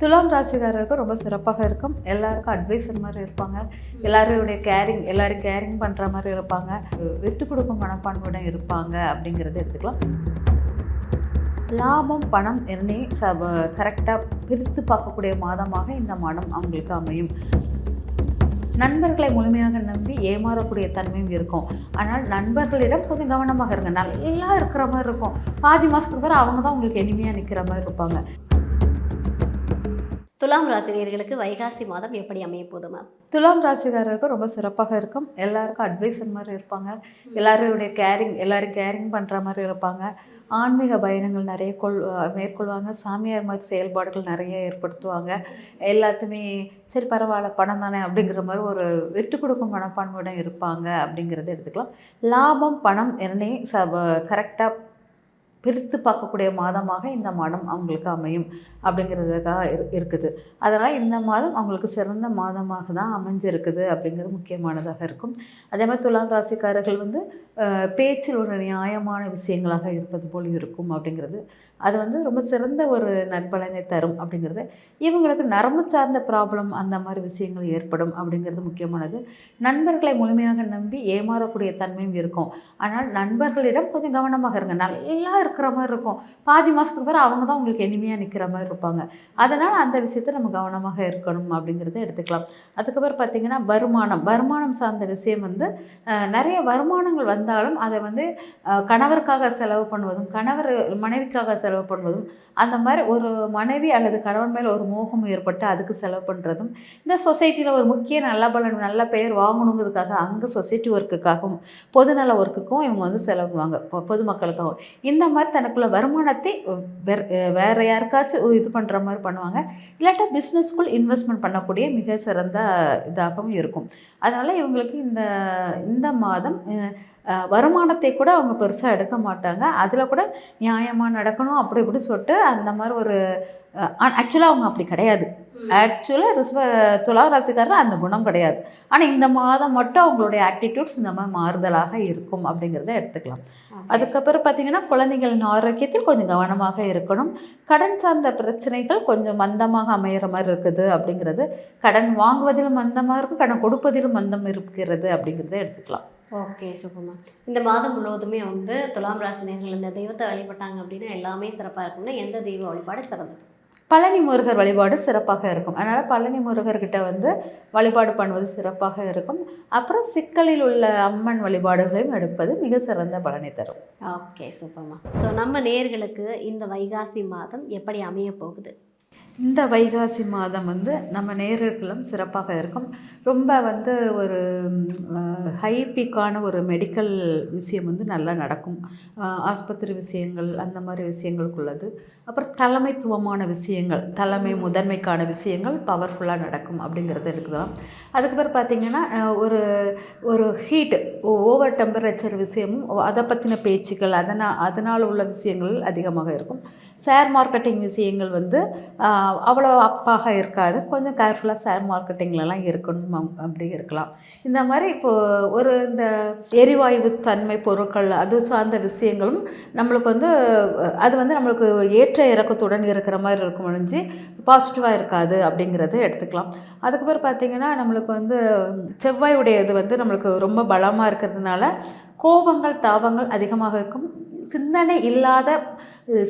துலாம் ராசிக்காரருக்கு ரொம்ப சிறப்பாக இருக்கும். எல்லாருக்கும் அட்வைசர் மாதிரி இருப்பாங்க. எல்லாருடைய எல்லாரும் கேரிங் பண்ணுற மாதிரி இருப்பாங்க. விட்டு கொடுக்கும் மனப்பான்மையுடன் இருப்பாங்க அப்படிங்கிறத எடுத்துக்கலாம். லாபம், பணம் எண்ணி கரெக்டாக பிரித்து பார்க்கக்கூடிய மாதமாக இந்த மாதம் அவங்களுக்கு அமையும். நண்பர்களை முழுமையாக நம்பி ஏமாறக்கூடிய தன்மையும் இருக்கும். ஆனால் நண்பர்களிடம் கொஞ்சம் கவனமாக இருங்க. நல்லா இருக்கிற மாதிரி இருக்கும். பாதி மாதத்துக்கு பிறகு அவங்க தான் உங்களுக்கு எளிமையாக நிற்கிற மாதிரி இருப்பாங்க. துலாம் ராசினியர்களுக்கு வைகாசி மாதம் எப்படி அமைய போகுது மேம்? துலாம் ராசிக்காரருக்கு ரொம்ப சிறப்பாக இருக்கும். எல்லாருக்கும் அட்வைசர் மாதிரி இருப்பாங்க. எல்லாரும் கேரிங் பண்ணுற மாதிரி இருப்பாங்க. ஆன்மீக பயணங்கள் நிறைய மேற்கொள்வாங்க. சாமியார் மாதிரி செயல்பாடுகள் நிறைய ஏற்படுத்துவாங்க. எல்லாத்துமே சரி பரவாயில்ல பணம் தானே அப்படிங்கிற மாதிரி ஒரு விட்டு கொடுக்கும் மனப்பான்மையுடன் இருப்பாங்க அப்படிங்கிறத எடுத்துக்கலாம். லாபம், பணம் எண்ணி கரெக்டாக பிரித்து பார்க்கக்கூடிய மாதமாக இந்த மாதம் அவங்களுக்கு அமையும் அப்படிங்கிறதுக்காக இருக்குது. அதனால் இந்த மாதம் அவங்களுக்கு சிறந்த மாதமாக தான் அமைஞ்சிருக்குது அப்படிங்கிறது முக்கியமானதாக இருக்கும். அதே மாதிரி துலாம் ராசிக்காரர்கள் பேச்சில் ஒரு நியாயமான விஷயங்களாக இருப்பது போல் இருக்கும் அப்படிங்கிறது அது ரொம்ப சிறந்த ஒரு நற்பலனை தரும் அப்படிங்கிறது. இவங்களுக்கு நரம்பு சார்ந்த ப்ராப்ளம் அந்த மாதிரி விஷயங்கள் ஏற்படும் அப்படிங்கிறது முக்கியமானது. நண்பர்களை முழுமையாக நம்பி ஏமாறக்கூடிய தன்மையும் இருக்கும். ஆனால் நண்பர்களிடம் கொஞ்சம் கவனமாக இருங்க. நல்லா இருக்கிற மாதிரி இருக்கும். பாதி மாதத்துக்கு பிறகு அவங்க தான் உங்களுக்கு எளிமையாக நிற்கிற மாதிரி இருப்பாங்க. அதனால் அந்த விஷயத்தை நம்ம கவனமாக இருக்கணும் அப்படிங்கிறத எடுத்துக்கலாம். அதுக்கப்புறம் பார்த்திங்கன்னா வருமானம் சார்ந்த விஷயம் நிறைய வருமானங்கள் வந்தாலும் அதை கணவருக்காக செலவு பண்ணுவதும் மனைவிக்காக செலவு பண்ணுவதும் அந்த மாதிரி ஒரு மனைவி அல்லது கணவன் மேல் ஒரு மோகம் ஏற்பட்டு அதுக்கு செலவு பண்ணுறதும் இந்த சொசைட்டியில் ஒரு முக்கிய நல்ல பெயர் வாங்கணுங்கிறதுக்காக அங்கே சொசைட்டி ஒர்க்குக்காகவும் பொதுநல ஒர்க்குக்கும் இவங்க செலவு பண்ணுவாங்க. பொதுமக்களுக்காகவும் இந்த மாதிரி தனக்குள்ள வருமானத்தை வேறு யாருக்காச்சும் இது பண்ணுற மாதிரி பண்ணுவாங்க. இல்லாட்டா பிஸ்னஸ்க்குள் இன்வெஸ்ட்மெண்ட் பண்ணக்கூடிய மிக சிறந்த இதாகவும் இருக்கும். அதனால் இவங்களுக்கு இந்த மாதம் வருமானத்தை கூட அவங்க பெருசாக எடுக்க மாட்டாங்க. அதில் கூட நியாயமாக நடக்கணும் அப்படி இப்படி சொல்லிட்டு அந்த மாதிரி ஒரு ஆக்சுவலாக அவங்க அப்படி கிடையாது. துலா ராசிக்காரர் அந்த குணம் கிடையாது. ஆனால் இந்த மாதம் மட்டும் அவங்களுடைய ஆக்டிடியூட்ஸ் இந்த மாதிரி மாறுதலாக இருக்கும் அப்படிங்கிறத எடுத்துக்கலாம். அதுக்கப்புறம் பார்த்திங்கன்னா குழந்தைகளின் ஆரோக்கியத்தில் கொஞ்சம் கவனமாக இருக்கணும். கடன் சார்ந்த பிரச்சனைகள் கொஞ்சம் மந்தமாக அமையிற மாதிரி இருக்குது அப்படிங்கிறது. கடன் வாங்குவதிலும் மந்தமாக இருக்கும், கடன் கொடுப்பதிலும் மந்தம் இருக்கிறது அப்படிங்கிறத எடுத்துக்கலாம். ஓகே சூப்பர்மா. இந்த மாதம் முழுவதுமே துலாம் ராசினியர்கள் இந்த தெய்வத்தை வழிபட்டாங்க அப்படின்னா எல்லாமே சிறப்பாக இருக்கும்னா எந்த தெய்வ வழிபாடு சிறந்தது? பழனி முருகர் வழிபாடு சிறப்பாக இருக்கும். அதனால் பழனி முருகர்கிட்ட வழிபாடு பண்ணுவது சிறப்பாக இருக்கும். அப்புறம் சிக்கலில் உள்ள அம்மன் வழிபாடுகளையும் எடுப்பது மிக சிறந்த பலனை தரும். ஓகே சூப்பர்மா. ஸோ நம்ம நேயர்களுக்கு இந்த வைகாசி மாதம் எப்படி அமைய போகுது? இந்த வைகாசி மாதம் நம்ம நேயர்களும் சிறப்பாக இருக்கும். ரொம்ப ஒரு ஹைபிக்கான ஒரு மெடிக்கல் விஷயம் நல்லா நடக்கும். ஆஸ்பத்திரி விஷயங்கள் அந்த மாதிரி விஷயங்களுக்குள்ளது. அப்புறம் தலைமைத்துவமான விஷயங்கள், முதன்மைக்கான விஷயங்கள் பவர்ஃபுல்லாக நடக்கும் அப்படிங்கிறது இருக்கலாம். அதுக்கப்புறம் பார்த்திங்கன்னா ஒரு ஹீட்டு ஓவர் டெம்பரேச்சர் விஷயமும் அதை பற்றின பேச்சுக்கள் அதனால் உள்ள விஷயங்கள் அதிகமாக இருக்கும். ஷேர் மார்க்கெட்டிங் விஷயங்கள் அவ்வளோ அப்பாக இருக்காது. கொஞ்சம் கேர்ஃபுல்லாக ஷேர் மார்க்கெட்டிங்லலாம் இருக்கணும் அப்படி இருக்கலாம். இந்த மாதிரி இப்போது இந்த எரிவாயு தன்மை பொருட்கள் அது சார்ந்த விஷயங்களும் நம்மளுக்கு அது நம்மளுக்கு ஏற்ற இறக்கத்துடன் இருக்கிற மாதிரி இருக்கும் ஒழிஞ்சு பாசிட்டிவாக இருக்காது அப்படிங்கிறத எடுத்துக்கலாம். அதுக்கப்புறம் பார்த்திங்கன்னா நம்மளுக்கு செவ்வாயுடைய இது நம்மளுக்கு ரொம்ப பலமாக இருக்கிறதுனால கோபங்கள் தாபங்கள் அதிகமாக இருக்கும்.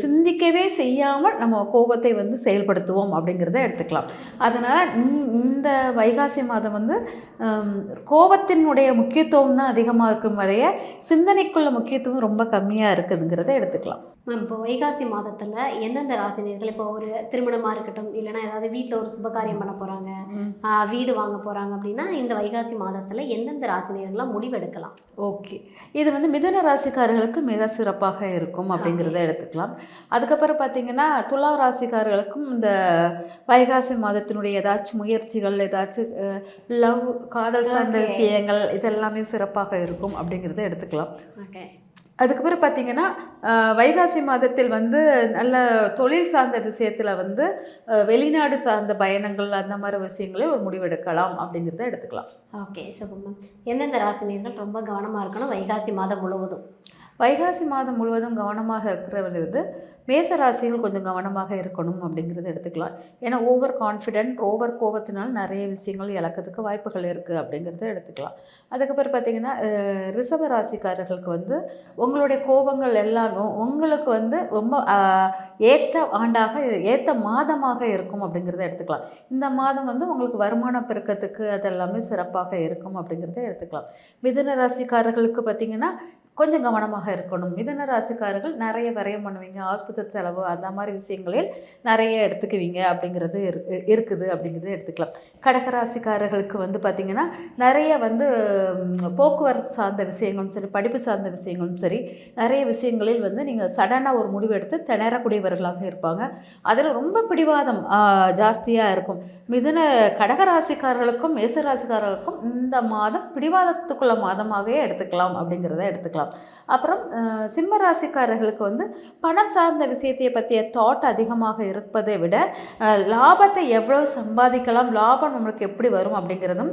சிந்திக்கவே செய்யாமல் நம்ம கோபத்தை செயல்படுத்துவோம் அப்படிங்கிறத எடுத்துக்கலாம். அதனால் இந்த வைகாசி மாதம் கோபத்தினுடைய முக்கியத்துவம் தான் அதிகமாக இருக்கும் வரைய சிந்தனைக்குள்ள முக்கியத்துவம் ரொம்ப கம்மியாக இருக்குதுங்கிறத எடுத்துக்கலாம். மேம், இப்போ வைகாசி மாதத்தில் எந்தெந்த ராசினியர்கள் இப்போ ஒரு திருமணமாக இருக்கட்டும் இல்லைனா ஏதாவது வீட்டில் ஒரு சுபகாரியம் பண்ண போகிறாங்க, வீடு வாங்க போகிறாங்க அப்படின்னா இந்த வைகாசி மாதத்தில் எந்தெந்த ராசினியர்களாக முடிவெடுக்கலாம்? ஓகே, இது மிதுன ராசிக்காரர்களுக்கு மிக சிறப்பாக இருக்கும் அப்படிங்கிறத எடுத்துக்கலாம். அதுக்கப்புறம் பார்த்திங்கன்னா துலா ராசிக்காரர்களுக்கும் இந்த வைகாசி மாதத்தினுடைய ஏதாச்சும் முயற்சிகள், ஏதாச்சும் காதல் சார்ந்த விஷயங்கள் இதெல்லாமே சிறப்பாக இருக்கும் அப்படிங்கிறத எடுத்துக்கலாம். ஓகே. அதுக்கப்புறம் பார்த்திங்கன்னா வைகாசி மாதத்தில் நல்ல தொழில் சார்ந்த விஷயத்தில் வெளிநாடு சார்ந்த பயணங்கள் அந்த மாதிரி விஷயங்களே ஒரு முடிவெடுக்கலாம் அப்படிங்கிறத எடுத்துக்கலாம். Okay super. எந்தெந்த ராசினியர்கள் ரொம்ப கவனமாக இருக்கணும் வைகாசி மாதம் முழுவதும்? வைகாசி மாதம் முழுவதும் கவனமாக இருக்கிறவர் மேச ராசிகள் கொஞ்சம் கவனமாக இருக்கணும் அப்படிங்கிறத எடுத்துக்கலாம். ஏன்னா ஓவர் கான்ஃபிடென்ட், ஓவர் கோபத்தினால நிறைய விஷயங்கள் இழக்கிறதுக்கு வாய்ப்புகள் இருக்குது அப்படிங்கிறத எடுத்துக்கலாம். அதுக்கப்புறம் பார்த்திங்கன்னா ரிஷப ராசிக்காரர்களுக்கு வந்து உங்களுடைய கோபங்கள் எல்லாமே உங்களுக்கு வந்து ரொம்ப ஏற்ற ஆண்டாக ஏற்ற மாதமாக இருக்கும் அப்படிங்கிறத எடுத்துக்கலாம். இந்த மாதம் வந்து உங்களுக்கு வருமான பெருக்கத்துக்கு அதெல்லாமே சிறப்பாக இருக்கும் அப்படிங்கிறத எடுத்துக்கலாம். மிதுன ராசிக்காரர்களுக்கு பார்த்திங்கன்னா கொஞ்சம் கவனமாக இருக்கணும். மிதுன ராசிக்காரர்கள் நிறைய விரயம் பண்ணுவீங்க, ஆஸ்பத்திரி செலவு அந்த மாதிரி விஷயங்களில் நிறைய எடுத்துக்குவீங்க அப்படிங்கிறது இருக்குது அப்படிங்கிறத எடுத்துக்கலாம். கடகராசிக்காரர்களுக்கு வந்து பார்த்திங்கன்னா நிறைய வந்து போக்குவரத்து சார்ந்த விஷயங்களும் சரி, படிப்பு சார்ந்த விஷயங்களும் சரி, நிறைய விஷயங்களில் வந்து நீங்கள் சடனாக ஒரு முடிவு எடுத்து திணறக்கூடியவர்களாக இருப்பாங்க. அதில் ரொம்ப பிடிவாதம் ஜாஸ்தியாக இருக்கும். கடகராசிக்காரர்களுக்கும் மேசராசிக்காரர்களுக்கும் இந்த மாதம் பிடிவாதத்துக்குள்ள மாதமாகவே எடுத்துக்கலாம் அப்படிங்கிறத எடுத்துக்கலாம். அப்புறம் சிம்ம ராசிக்காரர்களுக்கு வந்து பணம் சார்ந்த விஷயத்தை பற்றிய தாட் அதிகமாக இருப்பதை விட லாபத்தை எவ்வளோ சம்பாதிக்கலாம், லாபம் நம்மளுக்கு எப்படி வரும் அப்படிங்கிறதும்,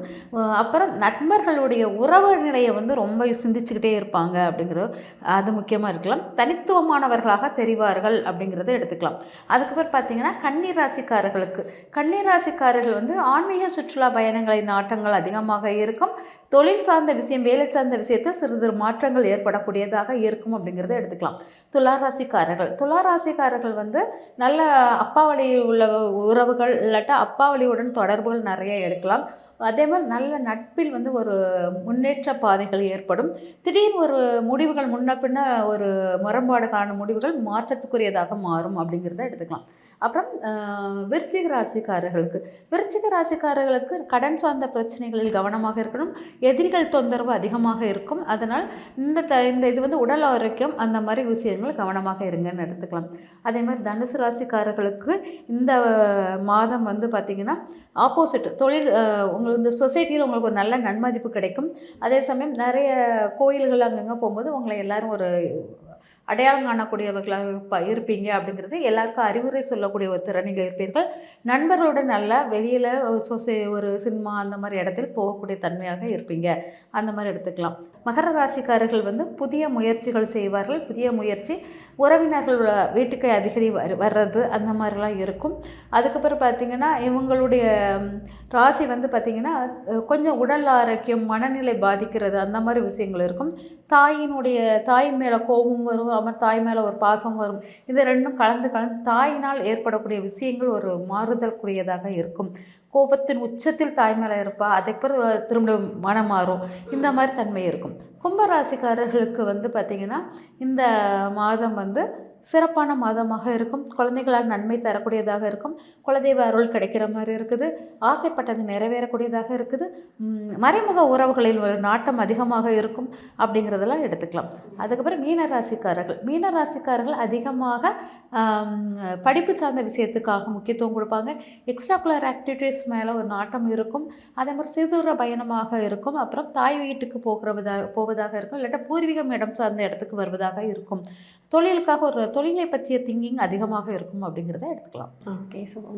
அப்புறம் நண்பர்களுடைய உறவு நிலையை வந்து ரொம்ப சிந்திச்சுக்கிட்டே இருப்பாங்க அப்படிங்கிறது அது முக்கியமாக இருக்கலாம். தனித்துவமானவர்களாக தெரிவார்கள் அப்படிங்கிறத எடுத்துக்கலாம். அதுக்கப்புறம் பார்த்திங்கன்னா கன்னி ராசிக்காரர்கள் வந்து ஆன்மீக சுற்றுலா பயணங்களை நாட்டங்கள் அதிகமாக இருக்கும். தொழில் சார்ந்த விஷயம், வேலை சார்ந்த விஷயத்தில் சிறிது மாற்றங்கள் ஏற்படக்கூடியதாக இருக்கும் அப்படிங்கிறத எடுத்துக்கலாம். துலா ராசிக்காரர்கள் வந்து நல்ல அப்பா வழி உள்ள உறவுகள் இல்லாட்டா அப்பா வழியுடன் தொடர்புகள் நிறைய எடுக்கலாம். அதே மாதிரி நல்ல நட்பில் வந்து ஒரு முன்னேற்ற பாதைகள் ஏற்படும். திடீர்னு ஒரு முடிவுகள் முன்ன பின்ன ஒரு முரண்பாடுகான முடிவுகள் மாற்றத்துக்குரியதாக மாறும் அப்படிங்கிறத எடுத்துக்கலாம். அப்புறம் விருச்சிக ராசிக்காரர்களுக்கு கடன் சார்ந்த பிரச்சனைகளில் கவனமாக இருக்கணும். எதிரிகள் தொந்தரவு அதிகமாக இருக்கும். அதனால் இந்த இது வந்து உடல் ஆரோக்கியம் அந்த மாதிரி விஷயங்கள் கவனமாக இருங்கன்னு எடுத்துக்கலாம். அதே மாதிரி தனுசு ராசிக்காரர்களுக்கு இந்த மாதம் வந்து பார்த்திங்கன்னா ஆப்போசிட் தொழில் உங்களுக்கு இந்த சொசைட்டியில் உங்களுக்கு ஒரு நல்ல நன்மதிப்பு கிடைக்கும். அதே சமயம் நிறைய கோயில்கள் அங்கங்கே போகும்போது உங்களை எல்லோரும் ஒரு அடையாளம் காணக்கூடியவர்களாக இருப்பீங்க அப்படிங்கிறது எல்லாருக்கும் அறிவுரை சொல்லக்கூடிய ஒரு திறனில் இருப்பீர்கள். நண்பர்களுடன் நல்லா வெளியில் ஒரு சினிமா அந்த மாதிரி இடத்தில் போகக்கூடிய தன்மையாக இருப்பீங்க அந்த மாதிரி எடுத்துக்கலாம். மகர ராசிக்காரர்கள் வந்து புதிய முயற்சிகள் செய்வார்கள். புதிய முயற்சி உறவினர்கள் வீட்டுக்கு அடிக்கடி வர்றது அந்த மாதிரிலாம் இருக்கும். அதுக்கப்புறம் பார்த்திங்கன்னா இவங்களுடைய ராசி வந்து பார்த்திங்கன்னா கொஞ்சம் உடல் ஆரோக்கியம், மனநிலை பாதிக்கிறது அந்த மாதிரி விஷயங்கள் இருக்கும். தாயின் மேலே கோபம் வரும், அப்புறம் தாய் மேலே ஒரு பாசம் வரும். இது ரெண்டும் கலந்து தாயினால் ஏற்படக்கூடிய விஷயங்கள் ஒரு மாறுதல் கூடியதாக இருக்கும். கோபத்தின் உச்சத்தில் தாய் மேலே இருப்பா, அதுக்கப்புறம் திரும்ப மனம் மாறும். இந்த மாதிரி தன்மை இருக்கும். கும்பராசிக்காரர்களுக்கு வந்து பார்த்திங்கன்னா இந்த மாதம் வந்து சிறப்பான மாதமாக இருக்கும். குழந்தைகளால் நன்மை தரக்கூடியதாக இருக்கும். குலதெய்வ அருள் கிடைக்கிற மாதிரி இருக்குது. ஆசைப்பட்டது நிறைவேறக்கூடியதாக இருக்குது. மறைமுக உறவுகளில் ஒரு நாட்டம் அதிகமாக இருக்கும் அப்படிங்கிறதெல்லாம் எடுத்துக்கலாம். அதுக்கப்புறம் மீன ராசிக்காரர்கள் அதிகமாக படிப்பு சார்ந்த விஷயத்துக்காக முக்கியத்துவம் கொடுப்பாங்க. எக்ஸ்ட்ராகுலர் ஆக்டிவிட்டீஸ் மேலே ஒரு நாட்டம் இருக்கும். அதே மாதிரி சிறுதூர பயணமாக இருக்கும். அப்புறம் தாய் வீட்டுக்கு போவதாக இருக்கும், இல்லாட்டா பூர்வீகம் இடம் சார்ந்த இடத்துக்கு வருவதாக இருக்கும். தொழிலுக்காக ஒரு தொழிலை பற்றிய திங்கிங் அதிகமாக இருக்கும் அப்படிங்கிறத எடுத்துக்கலாம். Okay, super.